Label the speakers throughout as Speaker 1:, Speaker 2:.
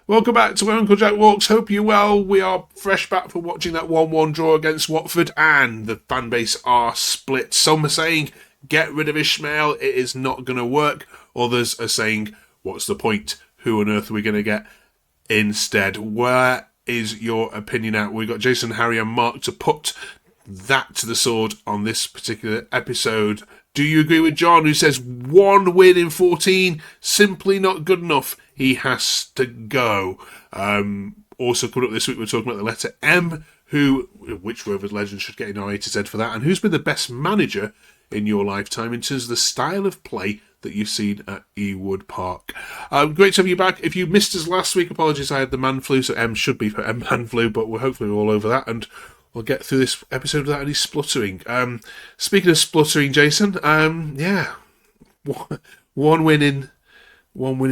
Speaker 1: Welcome back to Where Uncle Jack Walks. Hope you're well. We are fresh back from watching that 1-1 draw against Watford, and the fan base are split. Some are saying, get rid of Ishmael, it is not going to work. Others are saying, what's the point? Who on earth are we going to get instead? Where is your opinion at? We've got Jason, Harry and Mark to put that to the sword on this particular episode. Do you agree with John, who says 1 win in 14, simply not good enough? He has to go. Also coming up this week, we're talking about the letter M, which Rovers legend should get in our A to Z for that, and who's been the best manager in your lifetime in terms of the style of play that you've seen at Ewood Park. Great to have you back. If you missed us last week, apologies, I had the man flu, so M should be for M man flu, but we're hopefully all over that, and we'll get through this episode without any spluttering. Speaking of spluttering, Jason, one win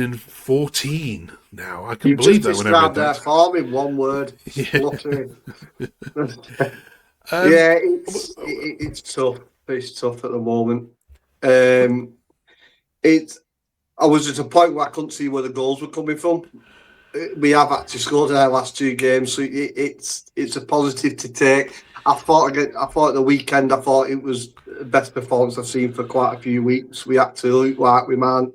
Speaker 1: in 14 now. I can
Speaker 2: You
Speaker 1: believe
Speaker 2: just
Speaker 1: that when I read
Speaker 2: described their
Speaker 1: that.
Speaker 2: form in one word. Spluttering. It's tough. It's tough at the moment. I was at a point where I couldn't see where the goals were coming from. We have actually scored in our last 2 games, so it's a positive to take. I thought at the weekend, I thought it was the best performance I've seen for quite a few weeks. We actually look like we might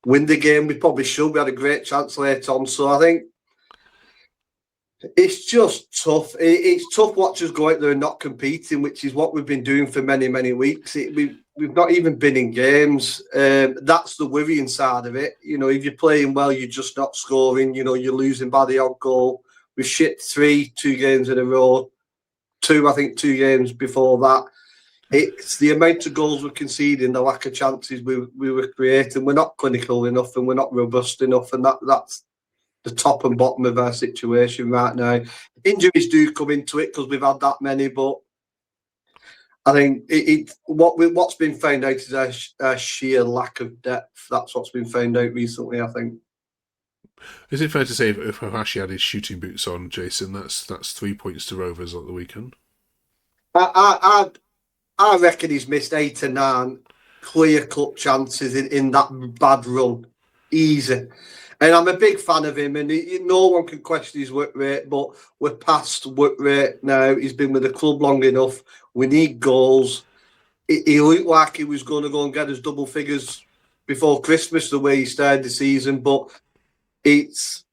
Speaker 2: win the game. We probably should. We had a great chance later on, so I think it's just tough. It's tough watching us go out there and not competing, which is what we've been doing for many, many weeks. We've not even been in games. That's the worrying side of it. You know, if you're playing well, you're just not scoring. You know, you're losing by the odd goal. We've shipped 2 games in a row. 2 games before that. It's the amount of goals we're conceding, the lack of chances we were creating. We're not clinical enough and we're not robust enough, and that's the top and bottom of our situation right now. Injuries do come into it because we've had that many, but I think what's been found out is our sheer lack of depth. That's what's been found out recently, I think.
Speaker 1: Is it fair to say if Hashi had his shooting boots on, Jason, that's 3 points to Rovers at the weekend?
Speaker 2: I reckon he's missed 8 or 9 clear-cut chances in that bad run. Easy. And I'm a big fan of him, and no one can question his work rate, but we're past work rate now. He's been with the club long enough. We need goals. He looked like he was going to go and get us double figures before Christmas, the way he started the season, but he's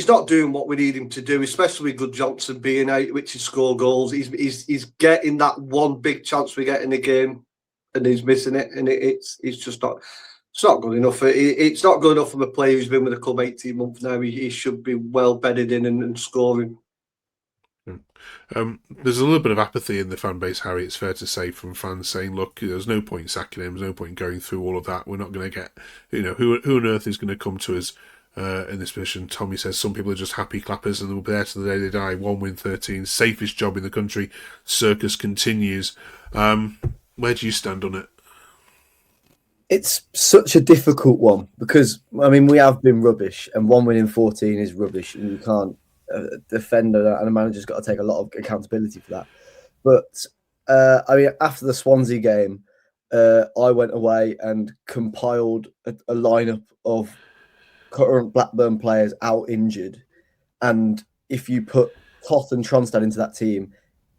Speaker 2: not doing what we need him to do, especially with Good Johnson being out, which is score goals. He's getting that one big chance we get in the game, and he's missing it, and it's just not. It's not good enough. It's not good enough from a player who's been with the club 18 months now. He should be well bedded in and scoring.
Speaker 1: There's a little bit of apathy in the fan base, Harry, it's fair to say, from fans saying, look, there's no point sacking him, there's no point going through all of that. We're not going to get, who on earth is going to come to us in this position? Tommy says some people are just happy clappers and they'll be there till the day they die. 1 win 13, safest job in the country. Circus continues. Where do you stand on it?
Speaker 3: It's such a difficult one because, I mean, we have been rubbish, and 1 win in 14 is rubbish, and you can't defend it, and a manager's got to take a lot of accountability for that. But, I mean, after the Swansea game, I went away and compiled a lineup of current Blackburn players out injured, and if you put Toth and Tronstad into that team,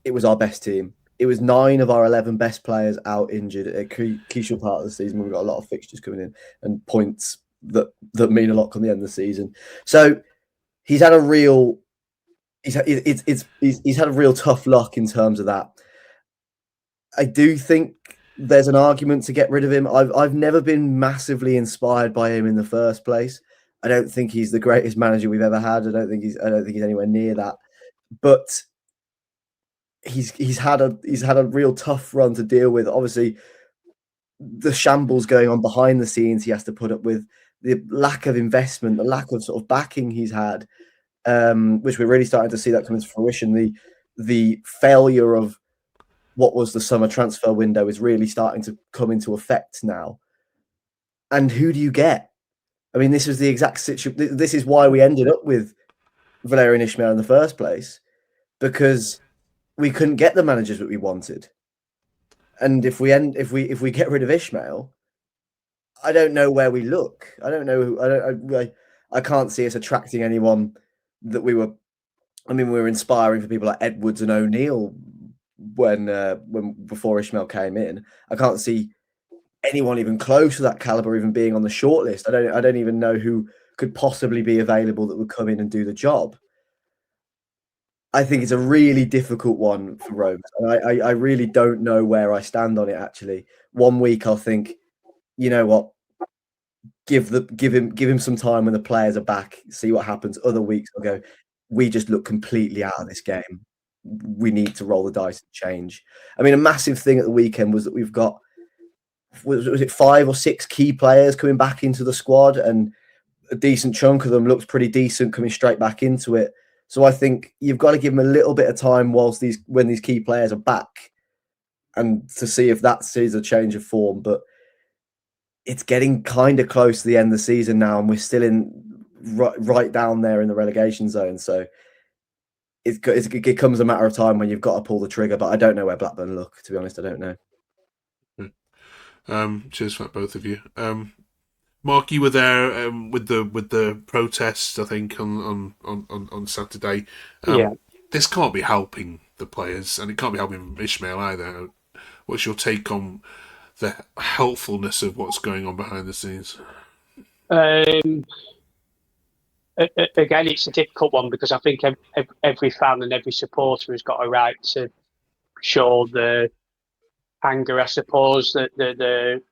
Speaker 3: it was our best team. It was 9 of our 11 best players out injured at a crucial part of the season. We've got a lot of fixtures coming in and points that mean a lot come the end of the season. So he's had a real he's had a real tough luck in terms of that. I do think there's an argument to get rid of him. I've never been massively inspired by him in the first place. I don't think he's the greatest manager we've ever had. I don't think he's anywhere near that. But he's had a real tough run to deal with. Obviously, the shambles going on behind the scenes he has to put up with, the lack of investment, the lack of sort of backing he's had, which we're really starting to see that come into fruition. The failure of what was the summer transfer window is really starting to come into effect now. And who do you get? I mean, this was the exact situation. This is why we ended up with Valerian Ismail in the first place, because we couldn't get the managers that we wanted. And if we get rid of Ishmael, I don't know where we look. I don't know. I can't see us attracting anyone that we were. I mean, we were inspiring for people like Edwards and O'Neill when before Ishmael came in. I can't see anyone even close to that caliber even being on the shortlist. I don't even know who could possibly be available that would come in and do the job. I think it's a really difficult one for Rome. And I really don't know where I stand on it, actually. One week I'll think, you know what, give him some time when the players are back, see what happens. Other weeks I'll go, we just look completely out of this game. We need to roll the dice and change. I mean, a massive thing at the weekend was that we've got, was it 5 or 6 key players coming back into the squad, and a decent chunk of them looks pretty decent coming straight back into it. So I think you've got to give them a little bit of time when these key players are back, and to see if that sees a change of form. But it's getting kind of close to the end of the season now, and we're still in right down there in the relegation zone. So it becomes a matter of time when you've got to pull the trigger. But I don't know where Blackburn look. To be honest, I don't know.
Speaker 1: Cheers for that, both of you. Mark, you were there with the protests, I think, on Saturday. This can't be helping the players, and it can't be helping Ishmael either. What's your take on the helpfulness of what's going on behind the scenes?
Speaker 4: Again, it's a difficult one because I think every fan and every supporter has got a right to show the anger, I suppose, that the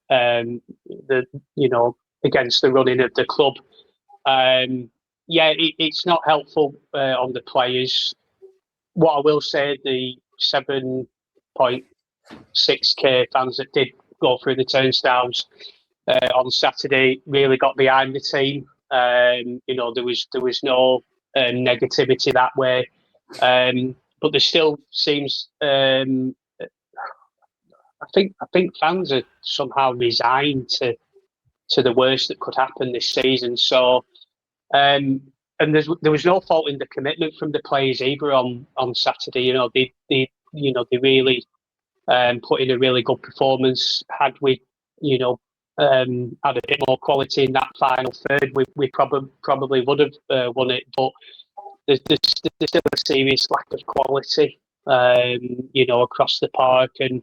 Speaker 4: against the running of the club. It's not helpful on the players. What I will say, the 7.6k fans that did go through the turnstiles on Saturday really got behind the team. There was no negativity that way, but there still seems. I think fans are somehow resigned to the worst that could happen this season. So, and there was no fault in the commitment from the players either on Saturday. They really put in a really good performance. Had we, had a bit more quality in that final third, we probably would have won it. But there's still a serious lack of quality, across the park. And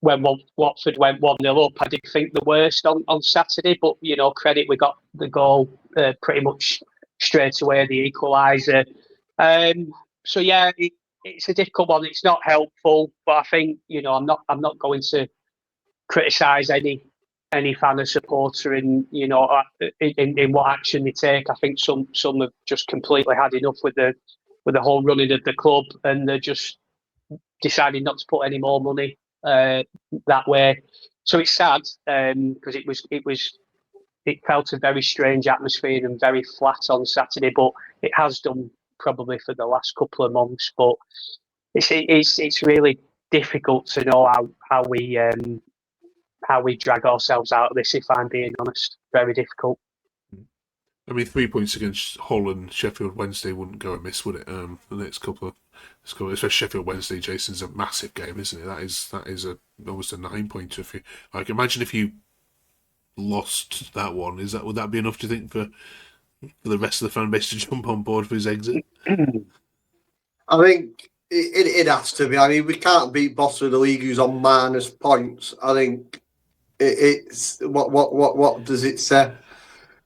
Speaker 4: when Watford went 1-0 up, I did think the worst on Saturday. But credit, we got the goal pretty much straight away, the equaliser. So yeah, it's a difficult one. It's not helpful, but I think I'm not going to criticise any fan or supporter in what action they take. I think some have just completely had enough with the whole running of the club, and they're just decided not to put any more money that way. So it's sad because it felt a very strange atmosphere and very flat on Saturday, but it has done probably for the last couple of months. But it's really difficult to know how we drag ourselves out of this, if I'm being honest. Very difficult.
Speaker 1: I mean, 3 points against Hull and Sheffield Wednesday wouldn't go amiss, would it? The next couple, especially Sheffield Wednesday, Jason's a massive game, isn't it? That is almost a 9-pointer. If you imagine if you lost that one, would that be enough, do you think, for the rest of the fan base to jump on board for his exit?
Speaker 2: I think it has to be. I mean, we can't beat bottom of the league who's on minus points. I think it's what does it say?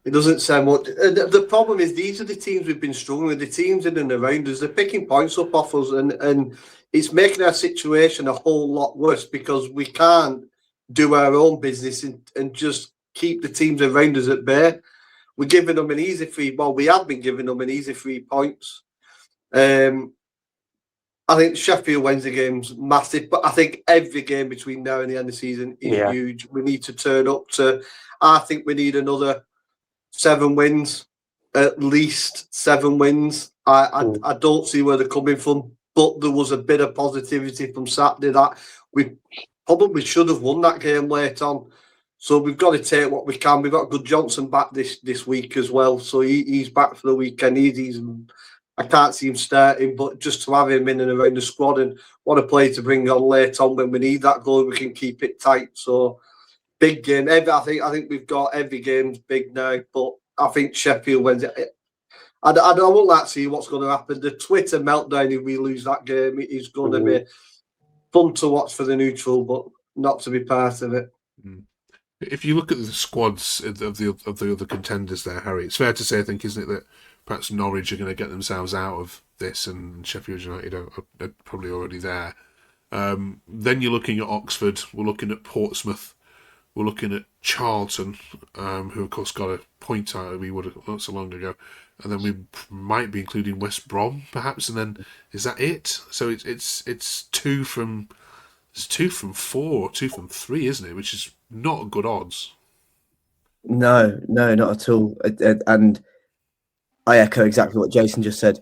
Speaker 2: It doesn't say much. The problem is these are the teams we've been struggling with. The teams in and around us, they're picking points up off us, and it's making our situation a whole lot worse because we can't do our own business and just keep the teams around us at bay. We're giving them an easy 3. Well, we have been giving them an easy 3 points. I think Sheffield Wednesday game's massive, but I think every game between now and the end of the season is huge. We need to turn up to. I think we need another 7 wins, at least 7 wins. I don't see where they're coming from, but there was a bit of positivity from Saturday that we probably should have won that game late on. So we've got to take what we can. We've got Good Johnson back this week as well, so he's back for the weekend. I can't see him starting, but just to have him in and around the squad, and what a play to bring on late on when we need that goal, we can keep it tight. So big game. I think we've got every game's big now, but I think Sheffield Wednesday. I won't like to see what's going to happen. The Twitter meltdown if we lose that game is going to be fun to watch for the neutral, but not to be part of it.
Speaker 1: If you look at the squads of the other contenders there, Harry, it's fair to say, I think, isn't it, that perhaps Norwich are going to get themselves out of this, and Sheffield United are probably already there. Then you're looking at Oxford, we're looking at Portsmouth, we're looking at Charlton, who of course got a point out we would have not so long ago, and then we might be including West Brom perhaps, and then is that it? So it's two from 4, 2 from 3, isn't it? Which is not good odds.
Speaker 3: No, not at all. And I echo exactly what Jason just said.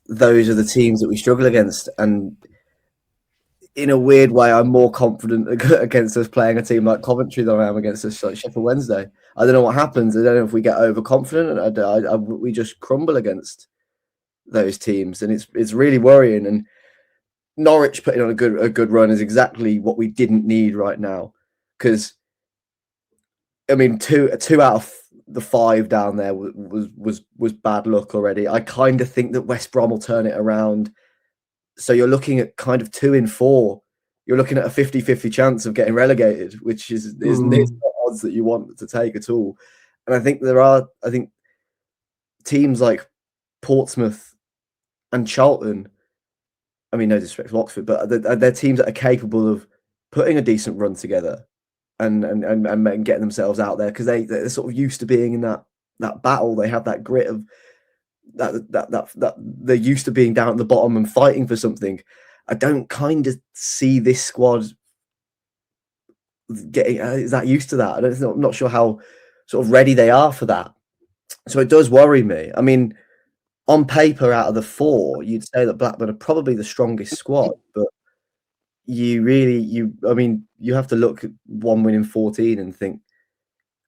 Speaker 3: Those are the teams that we struggle against, and in a weird way, I'm more confident against us playing a team like Coventry than I am against us like Sheffield Wednesday. I don't know what happens. I don't know if we get overconfident. We just crumble against those teams, and it's really worrying. And Norwich putting on a good run is exactly what we didn't need right now, because I mean, two out of the 5 down there was bad luck already. I kind of think that West Brom will turn it around. So you're looking at kind of 2 in 4. You're looking at a 50-50 chance of getting relegated, which is not odds that you want to take at all. And I think teams like Portsmouth and Charlton, I mean, no disrespect to Oxford, but they're teams that are capable of putting a decent run together and getting themselves out there, because they're sort of used to being in that battle. They have that grit of that they're used to being down at the bottom and fighting for something. I don't kind of see this squad getting is that used to that. I'm not sure how sort of ready they are for that. So it does worry me. I mean, on paper, out of the 4, you'd say that Blackburn are probably the strongest squad, but you have to look at 1 win in 14 and think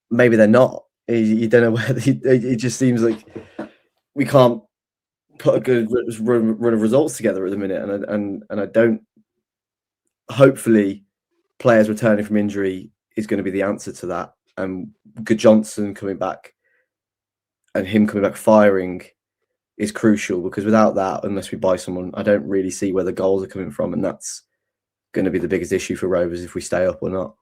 Speaker 3: maybe they're not. You don't know whether it just seems like we can't put a good run of results together at the minute, and I don't. Hopefully, players returning from injury is going to be the answer to that. Good Johnson coming back and him coming back firing is crucial, because without that, unless we buy someone, I don't really see where the goals are coming from, and that's going to be the biggest issue for Rovers if we stay up or not.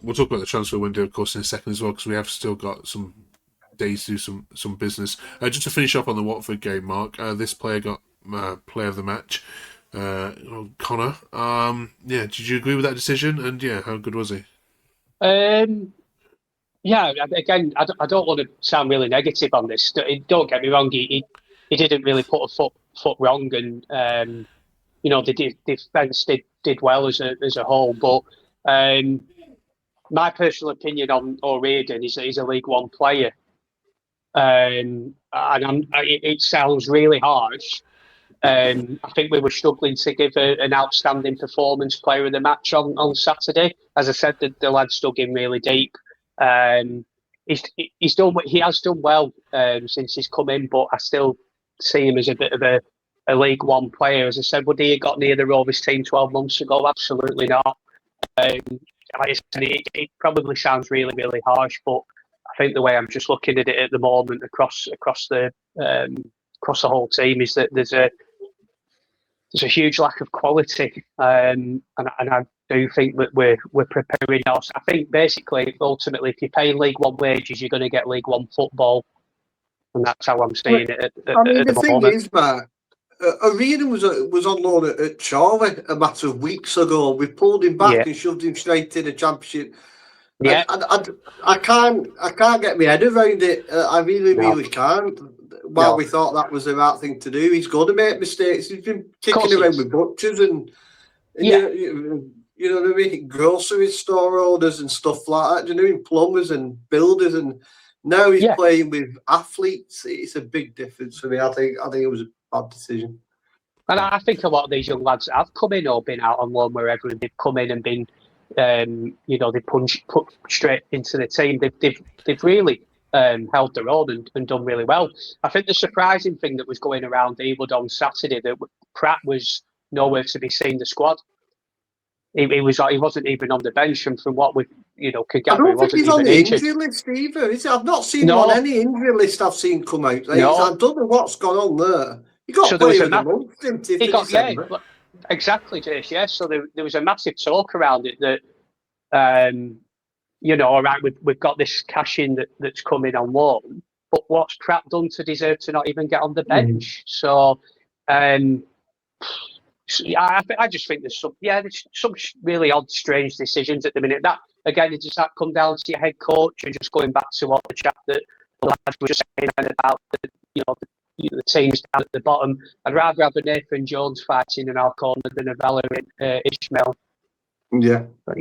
Speaker 1: We'll talk about the transfer window, of course, in a second as well, because we have still got some days to do some business. Just to finish up on the Watford game, Mark, this player got player of the match, Connor. Did you agree with that decision? And how good was he?
Speaker 4: Again, I don't want to sound really negative on this. Don't get me wrong, he didn't really put a foot wrong, and the defence did well as a whole. But my personal opinion on O'Riordan is that he's a League One player. And it sounds really harsh. I think we were struggling to give an outstanding performance player of the match on Saturday. As I said, the lad's dug in really deep. He has done well since he's come in, but I still see him as a bit of a League One player. As I said, would he have got near the Rovers team 12 months ago? Absolutely not. Like I said, it probably sounds really, really harsh, but I think the way I'm just looking at it at the moment across the whole team is that there's a huge lack of quality, and I do think that we're preparing us. I think basically, ultimately, if you pay League One wages, you're going to get League One football, and that's how I'm seeing it at the moment.
Speaker 2: The thing is, Matt, O'Riordan was on loan at Charlie a matter of weeks ago. We pulled him back and shoved him straight in the Championship. Yeah, I can't get my head around it. I really can't. While we thought that was the right thing to do, he's going to make mistakes. He's been kicking around with butchers and you know what I mean, grocery store owners and stuff like that. You know, plumbers and builders, and now he's playing with athletes. It's a big difference for me. I think it was a bad decision.
Speaker 4: And I think a lot of these young lads have come in or been out on loan wherever, and they've come in and been, they put straight into the team. They've really held their own and done really well. I think the surprising thing that was going around Ewood on Saturday, that Pratt was nowhere to be seen in the squad. he wasn't even on the bench, and from what we could
Speaker 2: I
Speaker 4: gather, he
Speaker 2: don't think
Speaker 4: wasn't
Speaker 2: he's on
Speaker 4: even
Speaker 2: the
Speaker 4: injured.
Speaker 2: injury list either, is he? I've not seen him
Speaker 4: No.
Speaker 2: on any injury list I've seen come out.
Speaker 4: No.
Speaker 2: I don't know what's gone on there. He got
Speaker 4: So there was
Speaker 2: player
Speaker 4: a
Speaker 2: of the month, didn't he,
Speaker 4: He
Speaker 2: for
Speaker 4: got
Speaker 2: December?
Speaker 4: exactly, Jace. Yeah. So there was a massive talk around it that all right, we've got this cash in that's coming on loan, but what's Pratt done to deserve to not even get on the bench? So, I just think there's some really odd, strange decisions at the minute. That again, does that come down to your head coach? And just going back to what the chap that the lads were just saying about the teams down at the bottom. I'd rather have a Nathan Jones fighting in our corner than a Valerian Ishmael.
Speaker 2: Yeah,
Speaker 4: but,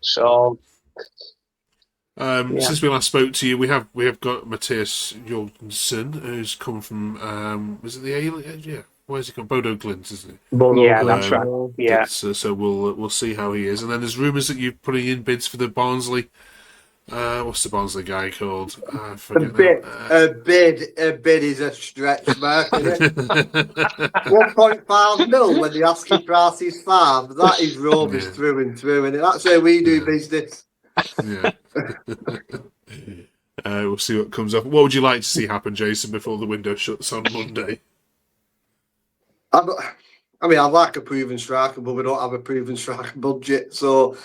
Speaker 4: so.
Speaker 1: Since we last spoke to you, we have got Matthias Jorgensen, who's come from was it the A? Yeah, where's he come? Bodo Glimt, isn't it?
Speaker 4: Yeah, that's right. Yeah.
Speaker 1: So we'll see how he is, and then there's rumours that you're putting in bids for the Barnsley. What's the Barnsley guy called? I forget
Speaker 2: a bid is a stretch, Mark. 1.5 mil when the asking price is 5. That is Rovers through and through, and that's how we do business.
Speaker 1: Yeah. We'll see what comes up. What would you like to see happen, Jason, before the window shuts on Monday?
Speaker 2: I mean, I'd like a proven striker, but we don't have a proven striker budget. So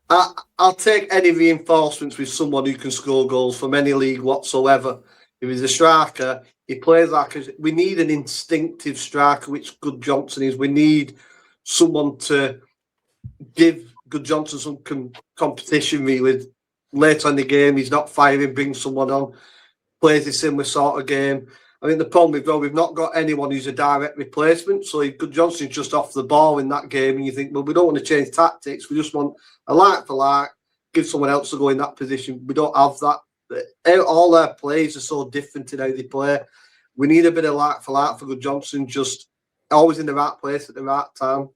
Speaker 2: I'll take any reinforcements with someone who can score goals from any league whatsoever. If he's a striker, he plays like we need an instinctive striker, which Good Johnson is. We need someone to give Good Johnson some competition really. Later in the game, he's not firing, brings someone on, plays a similar sort of game. I think the problem we've not got anyone who's a direct replacement. So if Good Johnson's just off the ball in that game, and you think, well, we don't want to change tactics. We just want a like for like, give someone else to go in that position. We don't have that. All their plays are so different in how they play. We need a bit of like for like for Good Johnson, just always in the right place at the right time.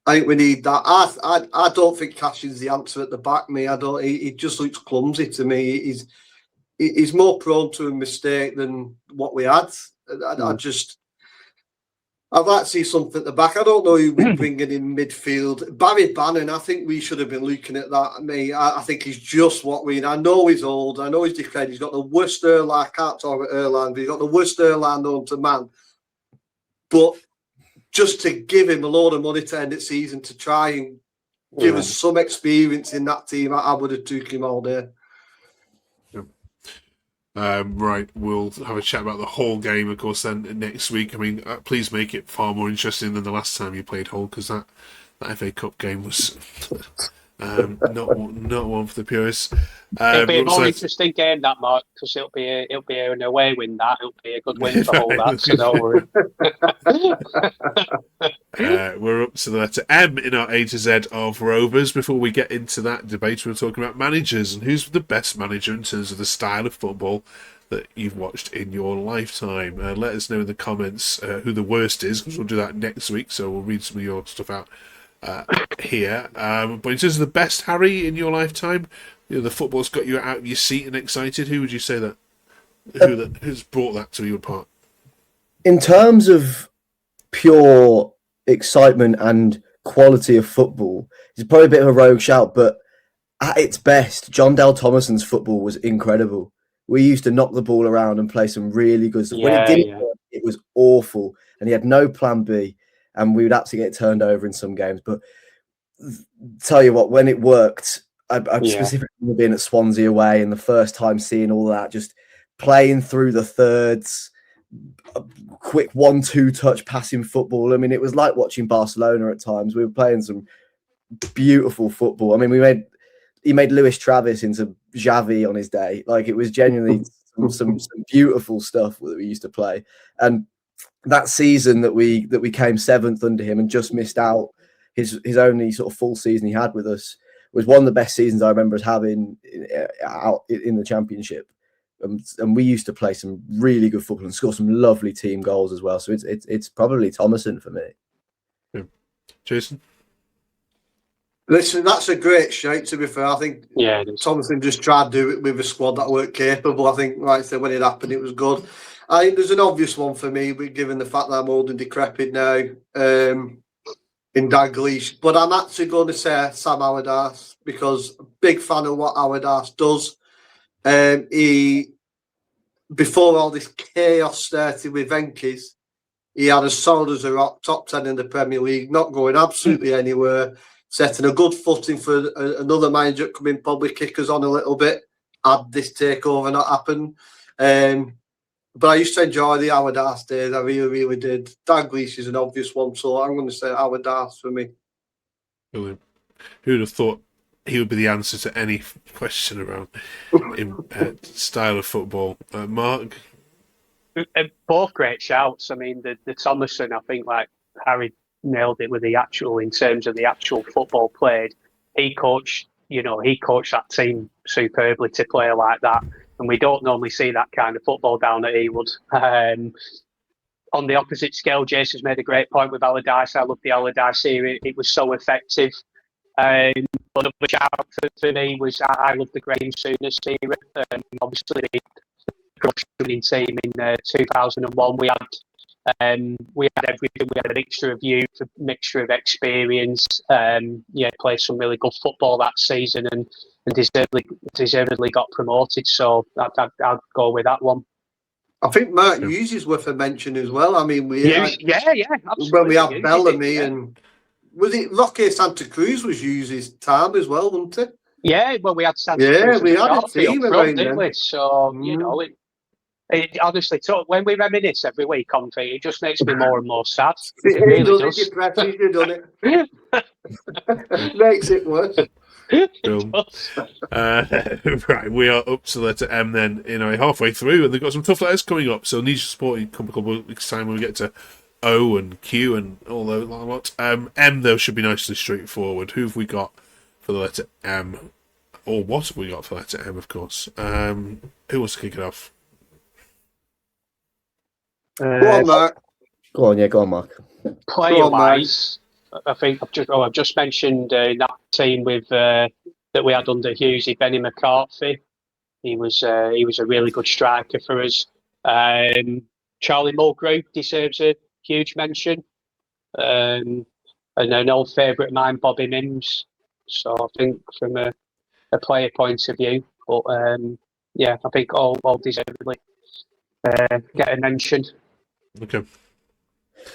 Speaker 2: I think we need that. I don't think Cash is the answer at the back. He just looks clumsy to me. He's more prone to a mistake than what we had. I'd like to see something at the back. I don't know who we're bringing in midfield. Barry Bannon, I think we should have been looking at that. I think he's just what we need. I know he's old. I know he's declared. He's got the worst airline. I can't talk about airline, but he's got the worst airline known to man. But just to give him a load of money to end the season to try and give us some experience in that team, I would have took him all day.
Speaker 1: Right, we'll have a chat about the whole game, of course, then next week. I mean, please make it far more interesting than the last time you played Hull, because that FA Cup game was not one for the purists.
Speaker 4: It'll be a more interesting game, that, Mark, because it'll be an away win. It'll be a good win for Hull. That, so don't worry.
Speaker 1: We're up to the letter M in our A to Z of Rovers. Before we get into that debate, we're talking about managers and who's the best manager in terms of the style of football that you've watched in your lifetime. Let us know in the comments who the worst is, because we'll do that next week. So we'll read some of your stuff out here. But in terms of the best, Harry, in your lifetime, the football's got you out of your seat and excited. Who would you say who's brought that to your part?
Speaker 3: In terms of pure excitement and quality of football, it's probably a bit of a rogue shout, but at its best, John Dale Thomason's football was incredible. We used to knock the ball around and play some really good stuff. When it didn't work, it was awful, and he had no plan B, and we would actually get turned over in some games. But tell you what, when it worked, I specifically remember being at Swansea away and the first time seeing all that, just playing through the thirds, quick 1-2 touch passing football. I mean, it was like watching Barcelona at times. We were playing some beautiful football. I mean, he made Luis Travis into Xavi on his day. Like, it was genuinely some beautiful stuff that we used to play. And that season that we came seventh under him and just missed out, his only sort of full season he had with us, was one of the best seasons I remember us having out in the Championship. And we used to play some really good football and score some lovely team goals as well. So it's probably Thomason for me.
Speaker 1: Yeah. Jason?
Speaker 2: Listen, that's a great shout, to be fair. I think Thomason just tried to do it with a squad that weren't capable. I think, like I said, when it happened, it was good. I think there's an obvious one for me, given the fact that I'm old and decrepit now. in Dalglish, but I'm actually going to say Sam Allardyce because big fan of what Allardyce does. He, before all this chaos started with Venkis, he had as solid as a rock, top 10 in the Premier League, not going absolutely anywhere, setting a good footing for another manager coming, probably kick us on a little bit, had this takeover not happen. But I used to enjoy the Allardyce days. I really, really did. Dalglish is an obvious one, so I'm going to say Allardyce for me.
Speaker 1: Brilliant. Who'd have thought he would be the answer to any question around style of football? Mark?
Speaker 4: Both great shouts. I mean, the Thomason, I think, like Harry nailed it with the actual, in terms of the actual football played. He coached that team superbly to play like that. And we don't normally see that kind of football down at Ewood. On the opposite scale, Jason's made a great point with Allardyce. I love the Allardyce series. It was so effective. But another shout for me was I love the Graham Souness era. Obviously, the winning team in 2001. We had everything. We had a mixture of youth, a mixture of experience. Played some really good football that season and deservedly got promoted. So I'd go with that one.
Speaker 2: I think Mark Hughes is worth a mention as well. I mean, absolutely. When we had Bellamy and was it Roque Santa Cruz was Hughes' time as well, wasn't it?
Speaker 4: Yeah, well, we had Santa Cruz.
Speaker 2: Yeah, we had a team around
Speaker 4: didn't we? So it honestly, when we reminisce every week on it, it just makes me more and more sad. It really does.
Speaker 2: You've done it. Makes it worse.
Speaker 1: Right, we are up to letter M then, halfway through, and they've got some tough letters coming up, so need your support in a couple of weeks' time when we get to O and Q and all that lot. M, though, should be nicely straightforward. Who have we got for the letter M? Or what have we got for the letter M, of course? Who wants to kick it off?
Speaker 2: Go on, Mark.
Speaker 3: Go on, Mark.
Speaker 4: Player-wise, I think I've just mentioned that team with that we had under Hughesy, Benny McCarthy. He was a really good striker for us. Charlie Mulgrew deserves a huge mention. And an old favourite of mine, Bobby Mims. So I think from a player point of view, but I think all deservedly get a mention.
Speaker 1: Okay.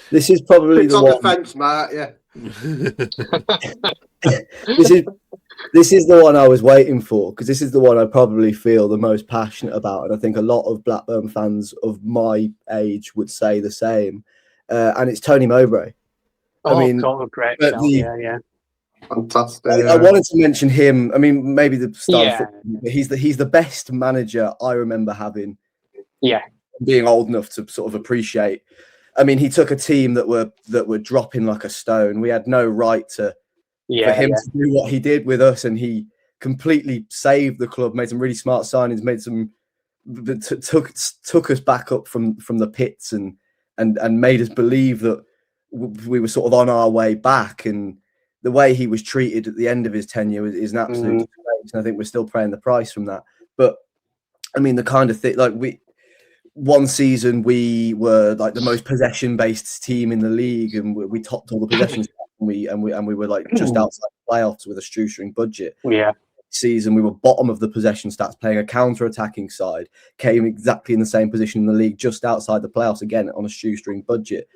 Speaker 3: This is probably
Speaker 2: it's
Speaker 3: the
Speaker 2: on
Speaker 3: one.
Speaker 2: The fence, Mark. Yeah.
Speaker 3: This is the one I was waiting for, because this is the one I probably feel the most passionate about, and I think a lot of Blackburn fans of my age would say the same. And it's Tony Mowbray.
Speaker 4: Great shout. Yeah.
Speaker 2: Fantastic.
Speaker 3: I wanted to mention him. I mean, maybe the start. But he's the best manager I remember having.
Speaker 4: Yeah.
Speaker 3: Being old enough to sort of appreciate. I mean, he took a team that were dropping like a stone. We had no right to for him to do what he did with us, and he completely saved the club. Made some really smart signings. Took us back up from the pits and made us believe that we were sort of on our way back. And the way he was treated at the end of his tenure is an absolute disgrace, and I think we're still paying the price from that. But I mean, the kind of thing one season we were like the most possession-based team in the league, and we topped all the possessions. We were like just outside the playoffs with a shoestring budget.
Speaker 4: Yeah.
Speaker 3: Season we were bottom of the possession stats, playing a counter-attacking side, came exactly in the same position in the league, just outside the playoffs again on a shoestring budget.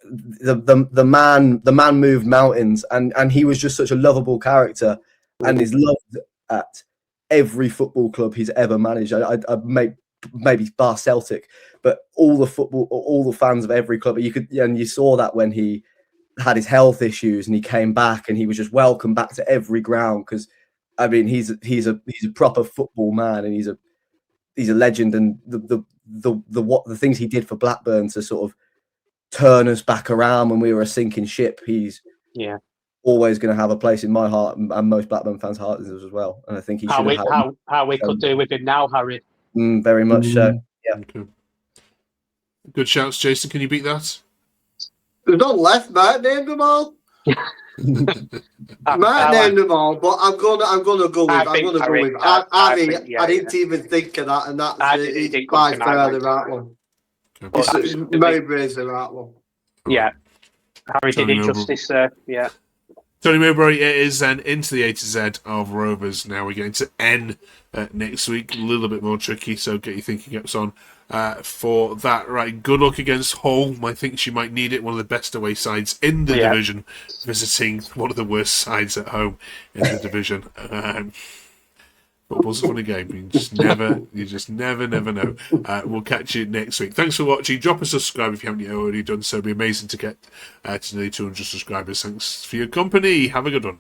Speaker 3: The man moved mountains, and he was just such a lovable character, and is loved at every football club he's ever managed. I maybe bar Celtic, but all the fans of every club, you saw that when he had his health issues and he came back, and he was just welcomed back to every ground, because I mean he's a proper football man, and he's a legend, and the things he did for Blackburn to sort of turn us back around when we were a sinking ship, he's always going to have a place in my heart, and most Blackburn fans' hearts as well. And I think he should have
Speaker 4: how we could do with him now, Harry.
Speaker 3: Very much so. Yeah.
Speaker 1: Okay. Good shouts, Jason. Can you beat that?
Speaker 2: There's not left. Matt named them all. Matt named them all, but I'm gonna go with. I didn't even think of that, and that's by far the right one. Mowbray's the right one.
Speaker 4: Yeah. Harry did
Speaker 1: Tony
Speaker 4: it
Speaker 1: Mowbray.
Speaker 4: justice there. Yeah.
Speaker 1: Tony Mowbray, it is then into the A to Z of Rovers. Now we're going to N next week. A little bit more tricky, so get your thinking caps on for that. Right, good luck against Hull. I think she might need it. One of the best away sides in the division, visiting one of the worst sides at home in the division. Football's a funny game. You just never know. We'll catch you next week. Thanks for watching. Drop a subscribe if you haven't yet already done so. It'd be amazing to get to nearly 200 subscribers. Thanks for your company. Have a good one.